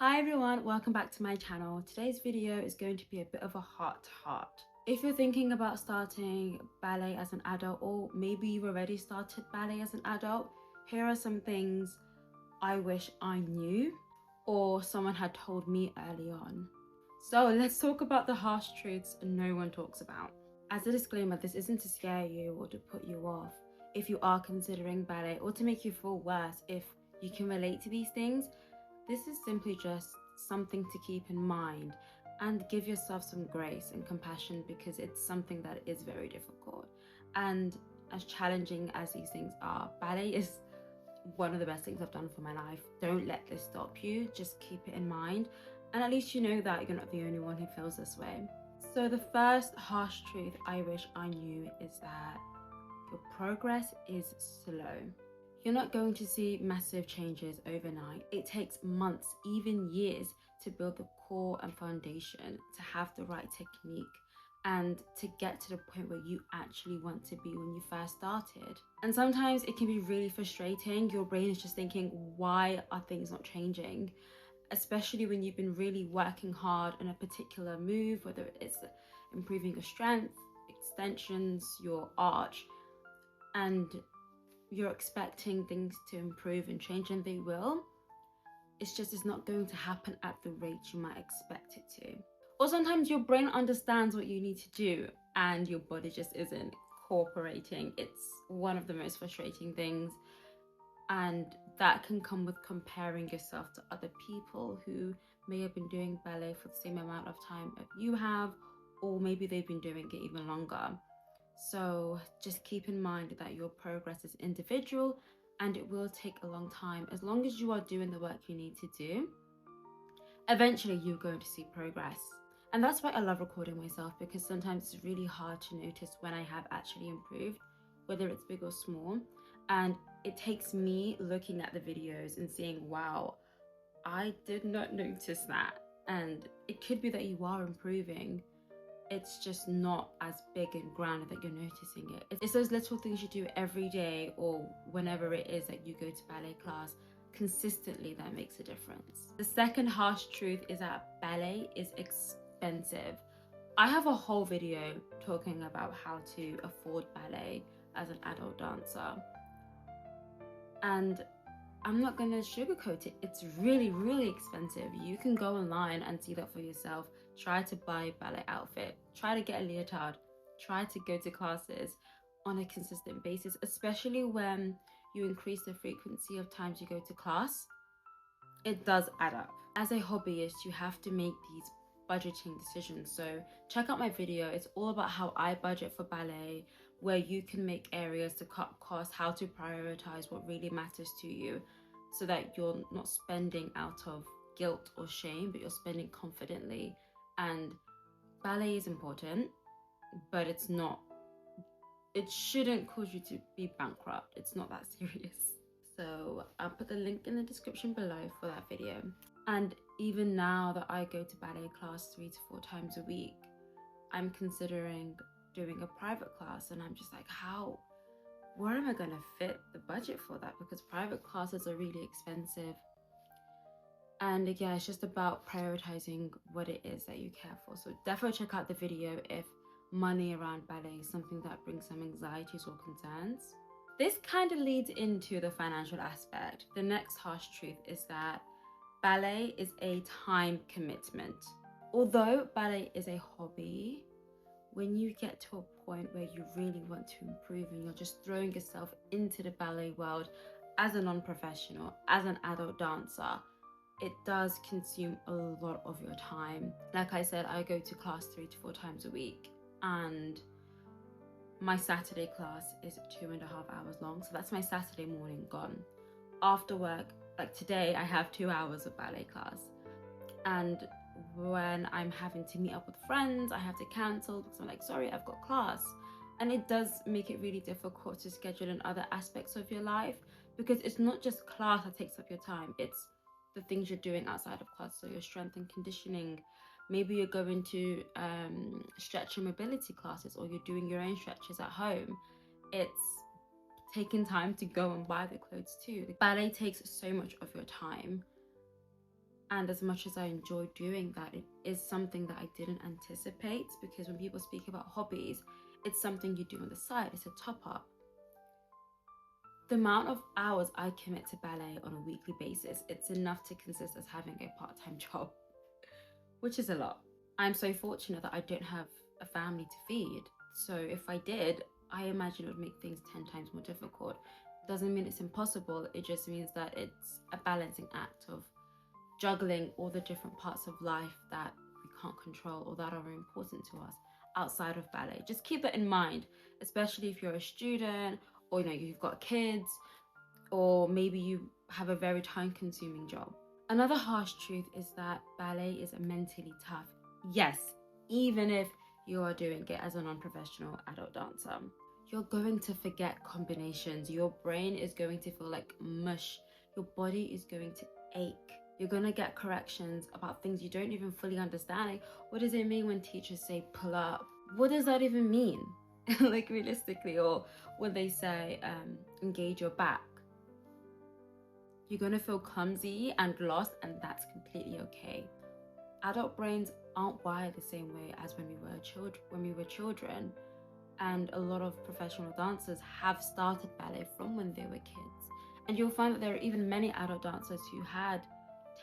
Hi everyone, welcome back to my channel. Today's video is going to be a bit of a heart-to-heart. If you're thinking about starting ballet as an adult, or maybe you've already started ballet as an adult, here are some things I wish I knew or someone had told me early on. So let's talk about the harsh truths no one talks about. As a disclaimer, this isn't to scare you or to put you off if you are considering ballet, or to make you feel worse if you can relate to these things. This is simply just something to keep in mind and give yourself some grace and compassion, because it's something that is very difficult. And as challenging as these things are, ballet is one of the best things I've done for my life. Don't let this stop you. Just keep it in mind. And at least you know that you're not the only one who feels this way. So the first harsh truth I wish I knew is that your progress is slow. You're not going to see massive changes overnight. It takes months, even years, to build the core and foundation, to have the right technique, and to get to the point where you actually want to be when you first started. And sometimes it can be really frustrating. Your brain is just thinking, why are things not changing? Especially when you've been really working hard on a particular move, whether it's improving your strength, extensions, your arch, and you're expecting things to improve and change, and they will. It's not going to happen at the rate you might expect it to. Or sometimes your brain understands what you need to do and your body just isn't cooperating. It's one of the most frustrating things, and that can come with comparing yourself to other people who may have been doing ballet for the same amount of time that you have, or maybe they've been doing it even longer. So just keep in mind that your progress is individual and it will take a long time. As long as you are doing the work you need to do, eventually you're going to see progress. And that's why I love recording myself, because sometimes it's really hard to notice when I have actually improved, whether it's big or small. And it takes me looking at the videos and seeing, wow, I did not notice that. And it could be that you are improving. It's just not as big and grand that you're noticing it. It's those little things you do every day, or whenever it is that you go to ballet class consistently, that makes a difference. The second harsh truth is that ballet is expensive. I have a whole video talking about how to afford ballet as an adult dancer, and I'm not gonna sugarcoat it. It's really, really expensive. You can go online and see that for yourself. Try to buy a ballet outfit. Try to get a leotard. Try to go to classes on a consistent basis, especially when you increase the frequency of times you go to class. It does add up. As a hobbyist, you have to make these budgeting decisions. So check out my video. It's all about how I budget for ballet, where you can make areas to cut costs, how to prioritize what really matters to you, so that you're not spending out of guilt or shame, but you're spending confidently. And ballet is important, but it shouldn't cause you to be bankrupt. It's not that serious. So I'll put the link in the description below for that video. And even now that I go to ballet class 3 to 4 times a week, I'm considering doing a private class, and I'm just like, where am I going to fit the budget for that? Because private classes are really expensive. And again, it's just about prioritizing what it is that you care for. So definitely check out the video if money around ballet is something that brings some anxieties or concerns. This kind of leads into the financial aspect. The next harsh truth is that ballet is a time commitment. Although ballet is a hobby, when you get to a point where you really want to improve and you're just throwing yourself into the ballet world as a non-professional, as an adult dancer, it does consume a lot of your time. Like I said, I go to class 3 to 4 times a week, and my Saturday class is 2.5 hours long. So that's my Saturday morning gone. After work, like today, I have 2 hours of ballet class. And when I'm having to meet up with friends, I have to cancel because I'm like, sorry, I've got class. And it does make it really difficult to schedule in other aspects of your life, because it's not just class that takes up your time. It's the things you're doing outside of class. So your strength and conditioning, maybe you're going to stretch and mobility classes, or you're doing your own stretches at home. It's taking time to go and buy the clothes too. The ballet takes so much of your time, And as much as I enjoy doing that, it is something that I didn't anticipate, because when people speak about hobbies, it's something you do on the side, it's a top up. The amount of hours I commit to ballet on a weekly basis, it's enough to consist as having a part-time job, which is a lot. I'm so fortunate that I don't have a family to feed. So if I did, I imagine it would make things 10 times more difficult. Doesn't mean it's impossible, it just means that it's a balancing act of juggling all the different parts of life that we can't control or that are very important to us outside of ballet. Just keep that in mind, especially if you're a student, or you've got kids, or maybe you have a very time-consuming job. Another harsh truth is that ballet is mentally tough. Yes, even if you are doing it as a non-professional adult dancer, you're going to forget combinations. Your brain is going to feel like mush. Your body is going to ache. You're going to get corrections about things you don't even fully understand. Like, what does it mean when teachers say pull up? What does that even mean? Like, realistically, or when they say engage your back. You're going to feel clumsy and lost, and that's completely okay. Adult brains aren't wired the same way as when we were children. And a lot of professional dancers have started ballet from when they were kids. And you'll find that there are even many adult dancers who had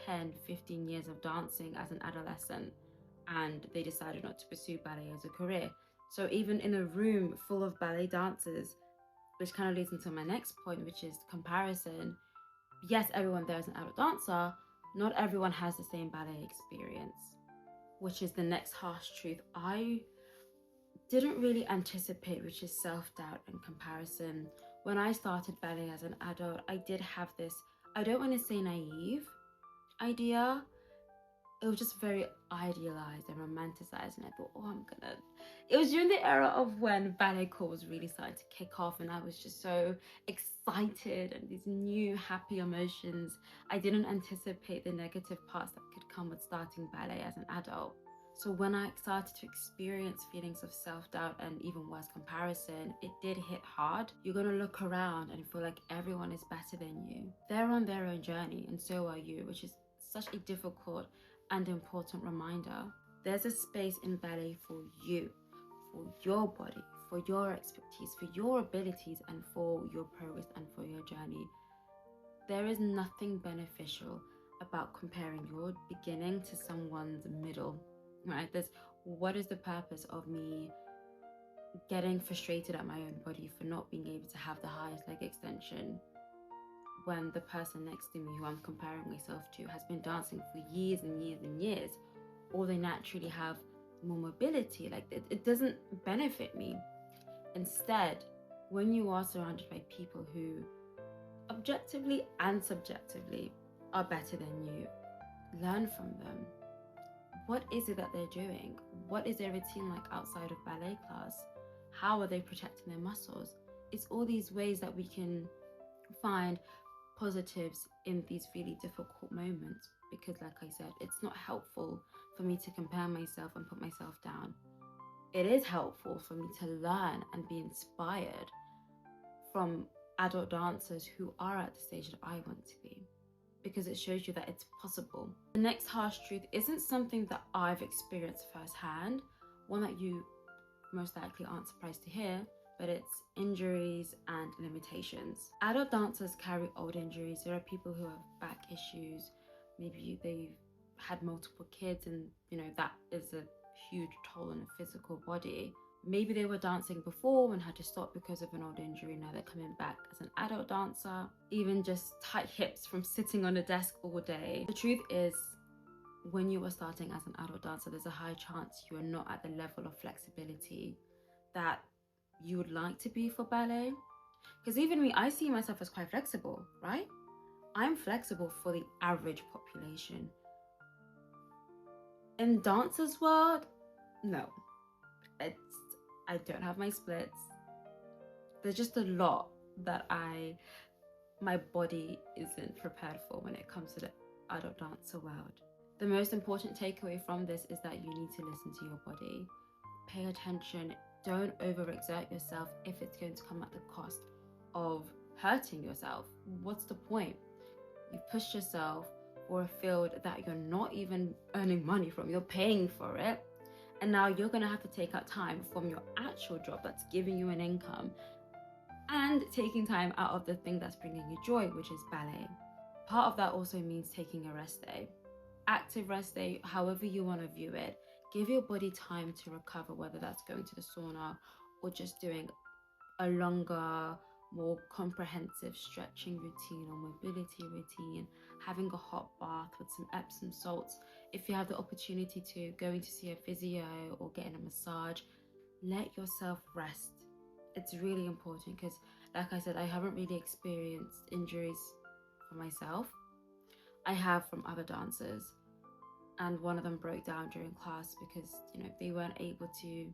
10, 15 years of dancing as an adolescent, and they decided not to pursue ballet as a career. So even in a room full of ballet dancers, which kind of leads into my next point, which is comparison. Yes, everyone there is an adult dancer. Not everyone has the same ballet experience, which is the next harsh truth I didn't really anticipate, which is self-doubt and comparison. When I started ballet as an adult, I did have this, I don't want to say naive idea. It was just very idealized and romanticized, and I thought, it was during the era of when ballet core was really starting to kick off, and I was just so excited and these new happy emotions. I didn't anticipate the negative parts that could come with starting ballet as an adult. So when I started to experience feelings of self-doubt and even worse, comparison, it did hit hard. You're gonna look around and feel like everyone is better than you. They're on their own journey, and so are you, which is such a difficult and important reminder. There's a space in ballet for you, for your body, for your expertise, for your abilities, and for your progress and for your journey. There is nothing beneficial about comparing your beginning to someone's middle, right? What is the purpose of me getting frustrated at my own body for not being able to have the highest leg extension when the person next to me, who I'm comparing myself to, has been dancing for years and years and years, or they naturally have more mobility? Like, it doesn't benefit me. Instead, when you are surrounded by people who objectively and subjectively are better than you, learn from them. What is it that they're doing? What is their routine like outside of ballet class? How are they protecting their muscles? It's all these ways that we can find positives in these really difficult moments, because like I said, it's not helpful for me to compare myself and put myself down. It is helpful for me to learn and be inspired from adult dancers who are at the stage that I want to be, because it shows you that it's possible. The next harsh truth isn't something that I've experienced firsthand, one that you most likely aren't surprised to hear, but it's injuries and limitations. Adult dancers carry old injuries. There are people who have back issues. Maybe they've had multiple kids, and that is a huge toll on a physical body. Maybe they were dancing before and had to stop because of an old injury. Now they're coming back as an adult dancer. Even just tight hips from sitting on a desk all day. The truth is, when you are starting as an adult dancer, there's a high chance you are not at the level of flexibility that you would like to be for ballet. Because even me, I see myself as quite flexible, right? I'm flexible for the average population. In dancer's world, no. I don't have my splits. There's just a lot that my body isn't prepared for when it comes to the adult dancer world. The most important takeaway from this is that you need to listen to your body. Pay attention. Don't overexert yourself if it's going to come at the cost of hurting yourself. What's the point? You've pushed yourself or a field that you're not even earning money from, you're paying for it, and now you're going to have to take out time from your actual job that's giving you an income and taking time out of the thing that's bringing you joy, which is ballet. Part of that also means taking a rest day. Active rest day, however you want to view it. Give your body time to recover, whether that's going to the sauna or just doing a longer, more comprehensive stretching routine or mobility routine, having a hot bath with some Epsom salts. If you have the opportunity to going to see a physio or getting a massage, let yourself rest. It's really important because, like I said, I haven't really experienced injuries for myself. I have from other dancers, and one of them broke down during class because, you know, they weren't able to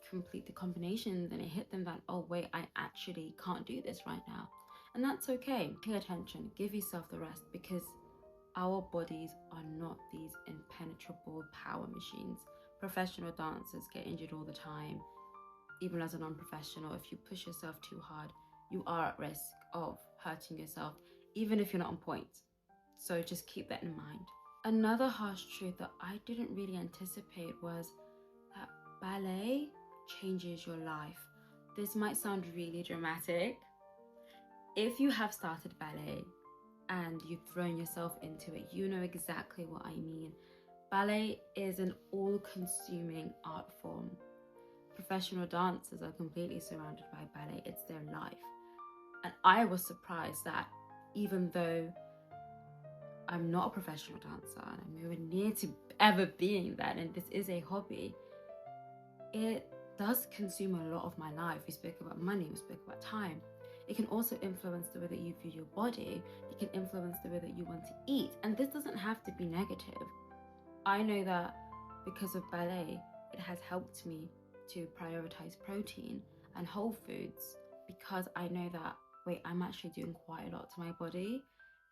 complete the combination. Then it hit them that, oh wait, I actually can't do this right now. And that's okay. Pay attention, give yourself the rest, because our bodies are not these impenetrable power machines. Professional dancers get injured all the time. Even as a non-professional, if you push yourself too hard, you are at risk of hurting yourself, even if you're not on point. So just keep that in mind. Another harsh truth that I didn't really anticipate was that ballet changes your life. This might sound really dramatic. If you have started ballet and you've thrown yourself into it, you know exactly what I mean. Ballet is an all-consuming art form. Professional dancers are completely surrounded by ballet. It's their life. And I was surprised that even though I'm not a professional dancer and I'm nowhere near to ever being that, and this is a hobby, it does consume a lot of my life. We spoke about money, we spoke about time. It can also influence the way that you view your body. It can influence the way that you want to eat. And this doesn't have to be negative. I know that because of ballet, it has helped me to prioritize protein and whole foods, because I know that, wait, I'm actually doing quite a lot to my body.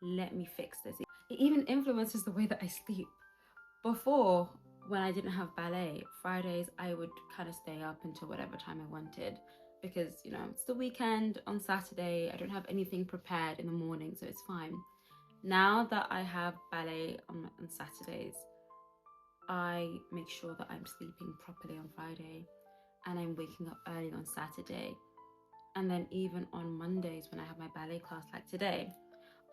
Let me fix this. It even influences the way that I sleep. Before, when I didn't have ballet, Fridays I would kind of stay up until whatever time I wanted, because, you know, it's the weekend. On Saturday I don't have anything prepared in the morning, so it's fine. Now that I have ballet on Saturdays, I make sure that I'm sleeping properly on Friday and I'm waking up early on Saturday. And then even on Mondays when I have my ballet class like today,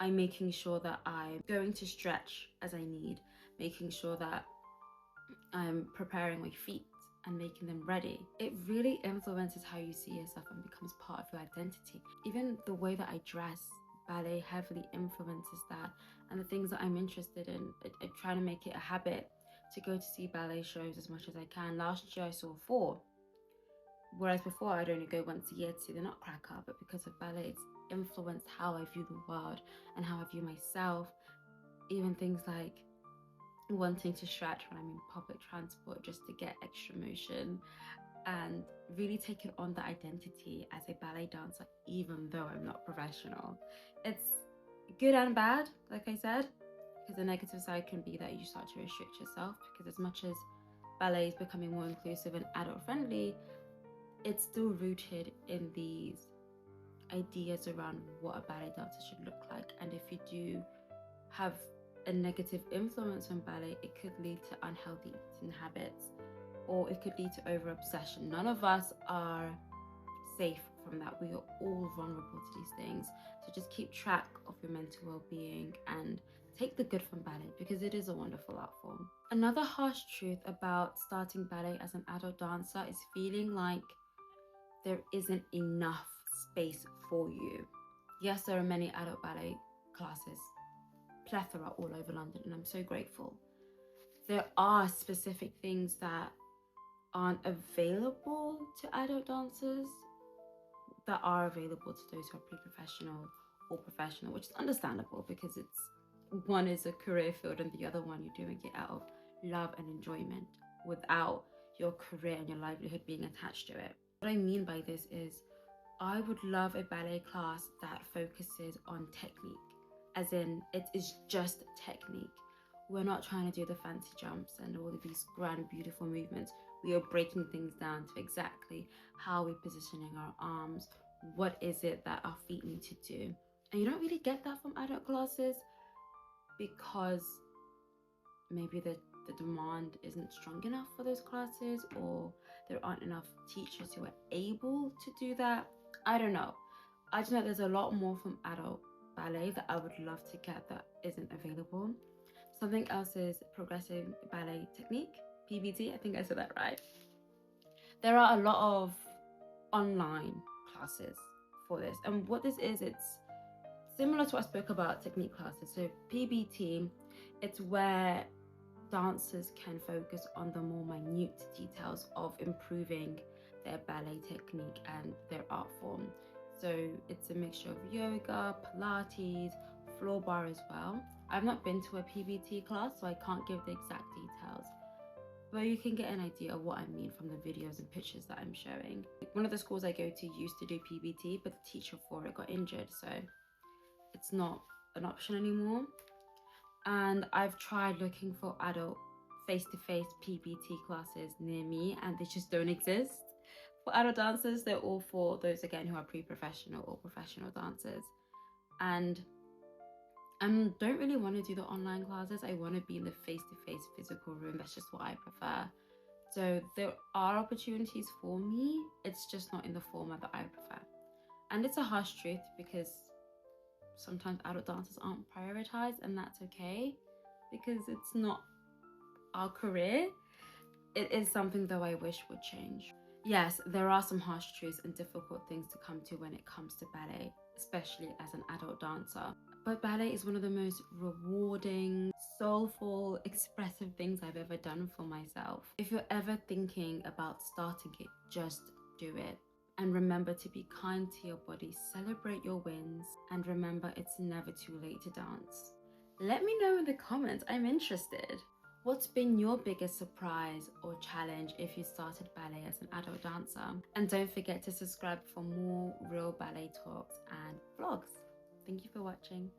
I'm making sure that I'm going to stretch as I need, making sure that I'm preparing my feet and making them ready. It really influences how you see yourself and becomes part of your identity. Even the way that I dress, ballet heavily influences that, and the things that I'm interested in. I try to make it a habit to go to see ballet shows as much as I can. Last year I saw 4, whereas before I'd only go once a year to see the Nutcracker. But because of ballet, it's influenced how I view the world and how I view myself. Even things like wanting to stretch when I'm in public transport just to get extra motion, and really taking on the identity as a ballet dancer, even though I'm not professional. It's good and bad, like I said, because the negative side can be that you start to restrict yourself, because as much as ballet is becoming more inclusive and adult friendly, it's still rooted in these ideas around what a ballet dancer should look like. And if you do have a negative influence on ballet, it could lead to unhealthy eating habits, or it could lead to over obsession. None of us are safe from that. We are all vulnerable to these things. So just keep track of your mental well-being and take the good from ballet, because it is a wonderful art form. Another harsh truth about starting ballet as an adult dancer is feeling like there isn't enough space for you. Yes, there are many adult ballet classes, plethora all over London, and I'm so grateful. There are specific things that aren't available to adult dancers that are available to those who are pre-professional or professional, which is understandable, because it's one is a career field and the other one you're doing it out of love and enjoyment without your career and your livelihood being attached to it. What I mean by this is, I would love a ballet class that focuses on technique, as in it is just technique. We're not trying to do the fancy jumps and all of these grand, beautiful movements. We are breaking things down to exactly how we're positioning our arms. What is it that our feet need to do? And you don't really get that from adult classes. because maybe the demand isn't strong enough for those classes, or there aren't enough teachers who are able to do that. I don't know. I just know there's a lot more from adult ballet that I would love to get that isn't available. Something else is progressive ballet technique, PBT. I think I said that right. There are a lot of online classes for this, and what this is, it's similar to what I spoke about technique classes. So PBT, it's where dancers can focus on the more minute details of improving their ballet technique and their art form. So it's a mixture of yoga, Pilates, floor bar as well. I've not been to a PBT class, so I can't give the exact details, but you can get an idea of what I mean from the videos and pictures that I'm showing. One of the schools I go to used to do PBT, but the teacher for it got injured, so it's not an option anymore. And I've tried looking for adult face-to-face PBT classes near me, and they just don't exist. For adult dancers, they're all for those, again, who are pre-professional or professional dancers. And I don't really want to do the online classes. I want to be in the face-to-face physical room. That's just what I prefer. So there are opportunities for me. It's just not in the format that I prefer. And it's a harsh truth, because sometimes adult dancers aren't prioritized, and that's okay, because it's not our career. It is something, though, I wish would change. Yes, there are some harsh truths and difficult things to come to when it comes to ballet, especially as an adult dancer. But ballet is one of the most rewarding, soulful, expressive things I've ever done for myself. If you're ever thinking about starting it, just do it. And remember to be kind to your body, celebrate your wins, and remember it's never too late to dance. Let me know in the comments, I'm interested. What's been your biggest surprise or challenge if you started ballet as an adult dancer? And don't forget to subscribe for more real ballet talks and vlogs. Thank you for watching.